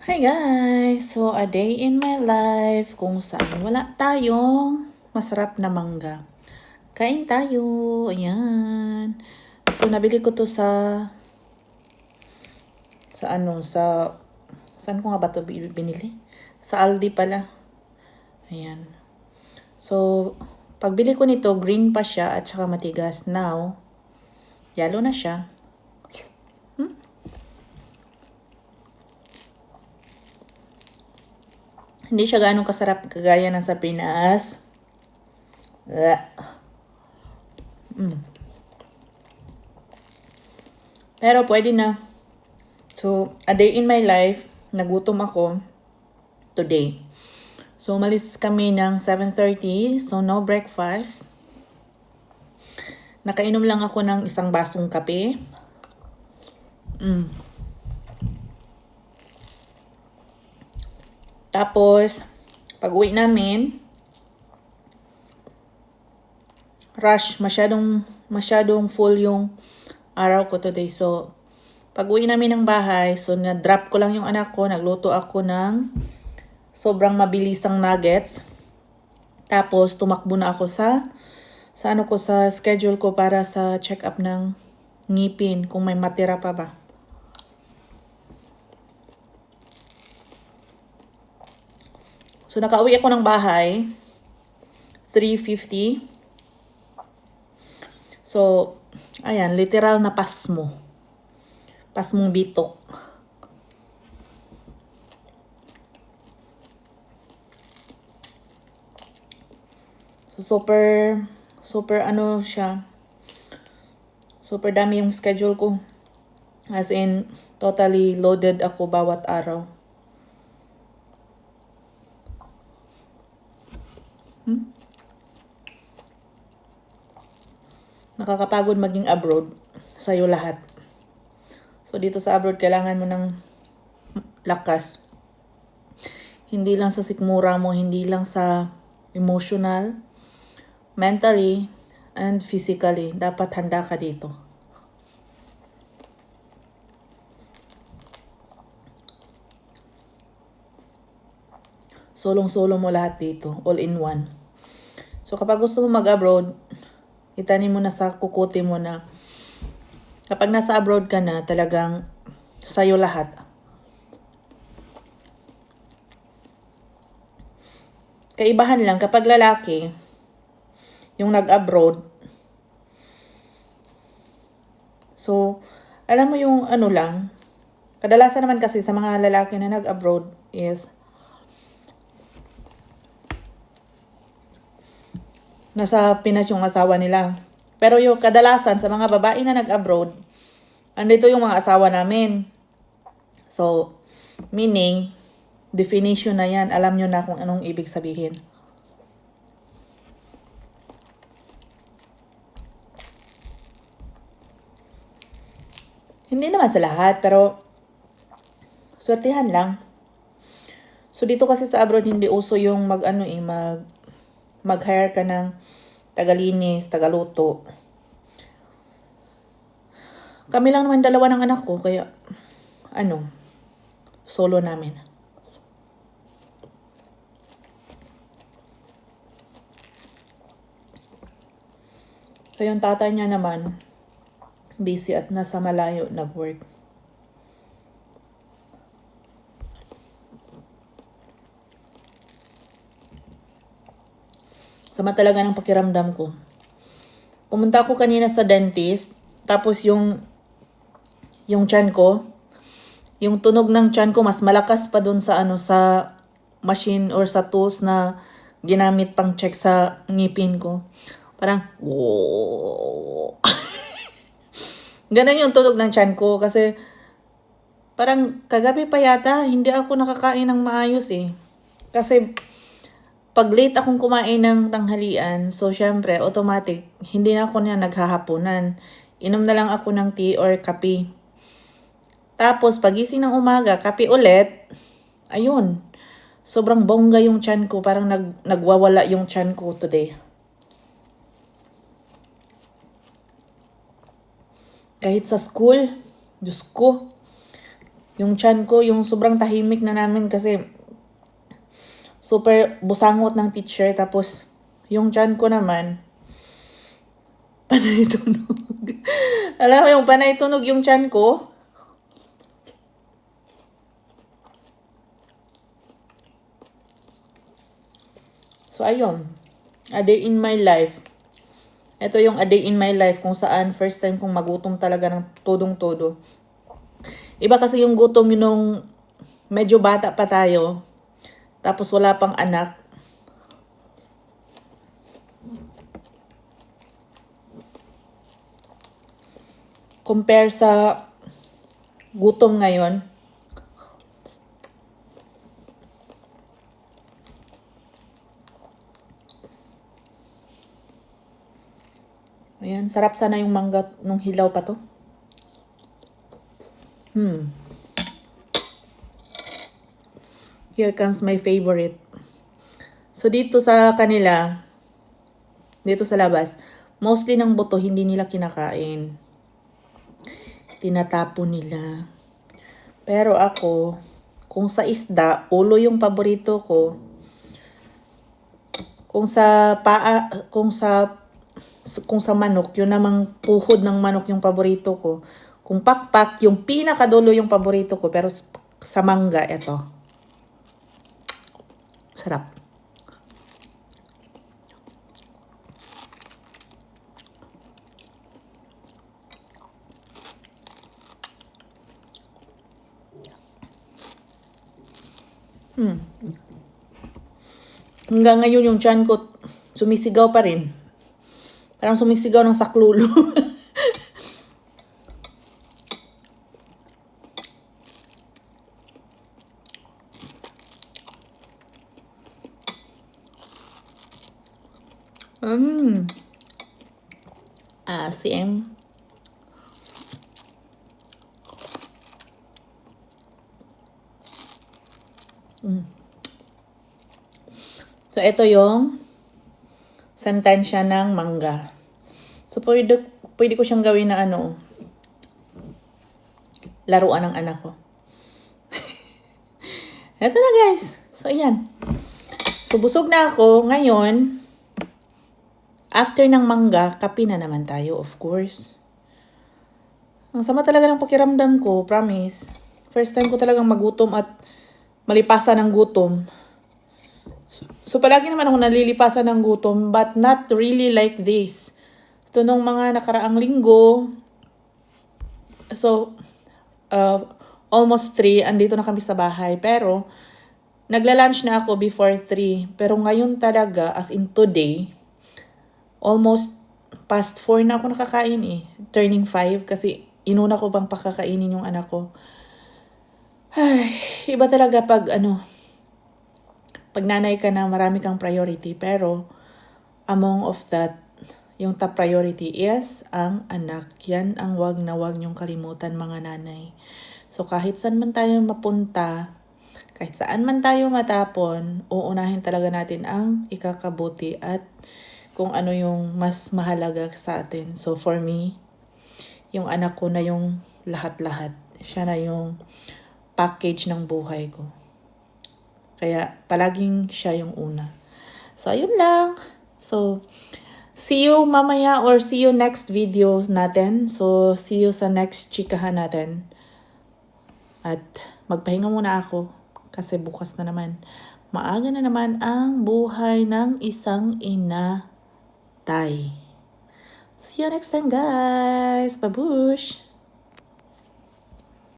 Hi guys! So, a day in my life kung saan wala tayong masarap na mangga. Kain tayo! Ayan. So, nabili ko to saan ko nga ba to binili? Sa Aldi pala. Ayan. So, pagbili ko nito, green pa siya at saka matigas. Now, yellow na siya. Hindi siya ganong kasarap kagaya ng sa Pinas. Pero pwede na. So, a day in my life, nagutom ako today. So, umalis kami ng 7:30. So, no breakfast. Nakainom lang ako ng isang basong kape. Tapos, pag uwi namin, rush, masyadong full yung araw ko today. So, pag uwi namin ng bahay, so na-drop ko lang yung anak ko, nagluto ako ng sobrang mabilisang nuggets. Tapos, tumakbo na ako sa schedule ko para sa check-up ng ngipin, kung may matira pa ba. So, nakauwi ako ng bahay, 3:50. So, ayan, literal na pasmo. Pasmong bitok. So, super ano siya. Super dami yung schedule ko. As in, totally loaded ako bawat araw. Nakakapagod maging abroad. Sa'yo lahat. So, dito sa abroad, kailangan mo ng lakas. Hindi lang sa sikmura mo, hindi lang sa emotional, mentally, and physically. Dapat handa ka dito. Solong-solo mo lahat dito. All in one. So, kapag gusto mo mag-abroad, itanim mo na sa kukuti mo na kapag nasa abroad ka na, talagang sa'yo lahat. Kaibahan lang, kapag lalaki, yung nag-abroad, so, alam mo yung ano lang, kadalasan naman kasi sa mga lalaki na nag-abroad is, nasa Pinas yung asawa nila. Pero yung kadalasan sa mga babae na nag-abroad, andito yung mga asawa namin. So, meaning, definition na yan. Alam nyo na kung anong ibig sabihin. Hindi naman sa lahat, pero swertihan lang. So, dito kasi sa abroad, hindi uso yung mag-hire ka ng tagalinis, tagaluto. Kami lang naman dalawa ng anak ko, kaya, solo namin. So, yung tatay niya naman, busy at nasa malayo nag-work. Sama talaga ng pakiramdam ko. Pumunta ako kanina sa dentist, tapos yung tiyan ko, yung tunog ng tiyan ko mas malakas pa dun sa sa machine or sa tools na ginamit pang check sa ngipin ko. Parang, whoa. Ganun yung tunog ng tiyan ko kasi parang kagabi pa yata, hindi ako nakakain ng maayos eh. Kasi pag late akong kumain ng tanghalian, so syempre, automatic, hindi na ako niya naghahaponan. Inom na lang ako ng tea or kape. Tapos, pagising ng umaga, kape ulit, ayun, sobrang bongga yung tiyan ko. Parang nagwawala yung tiyan ko today. Kahit sa school, Diyos ko, Yung tiyan ko, yung sobrang tahimik na namin kasi super busangot ng teacher. Tapos, yung tiyan ko naman, panay tunog. Alam mo yung panay tunog yung tiyan ko? So, ayun. A day in my life. Ito yung a day in my life kung saan first time kong magutom talaga ng todong-todo. Iba kasi yung gutom yun nung medyo bata pa tayo. Tapos wala pang anak. Compare sa gutom ngayon. Ayan, sarap sana yung mangga nung hilaw pa to. Here comes my favorite. So dito sa kanila, dito sa labas, mostly ng buto hindi nila kinakain. Tinatapon nila. Pero ako, kung sa isda, ulo yung paborito ko. Kung sa manok, yun namang tuhod ng manok yung paborito ko. Kung pakpak, yung pinakadulo yung paborito ko. Pero sa mangga, ito. Sarap. Hanggang ngayon yung tiyan ko sumisigaw pa rin. Parang sumisigaw ng saklolo. Asim. So, ito yung sentensya ng mangga. So, pwede ko siyang gawin na laruan ng anak ko. Ito na guys. So, ayan. So, busog na ako. Ngayon, after ng mangga, kape na naman tayo, of course. Ang sama talaga ng pakiramdam ko, promise. First time ko talagang magutom at malipasan ng gutom. So, palagi naman ako nalilipasan ng gutom, but not really like this. Ito nung mga nakaraang linggo. So, almost 3, andito na kami sa bahay. Pero, nagla-lunch na ako before 3. Pero ngayon talaga, as in today, almost past 4 na ako nakakain eh. Turning 5 kasi inuna ko bang pakakainin yung anak ko. Ay, iba talaga pag pag nanay ka na marami kang priority. Pero, among of that, yung top priority is ang anak. Yan ang wag na wag niyong kalimutan mga nanay. So kahit saan man tayo mapunta, kahit saan man tayo matapon, uunahin talaga natin ang ikakabuti at kung ano yung mas mahalaga sa atin. So for me, yung anak ko na yung lahat-lahat. Siya na yung package ng buhay ko. Kaya palaging siya yung una. So ayun lang. So see you mamaya or see you next video natin. So see you sa next chikahan natin. At magpahinga muna ako kasi bukas na naman. Maaga na naman ang buhay ng isang ina. Tay. See you next time guys. Babush!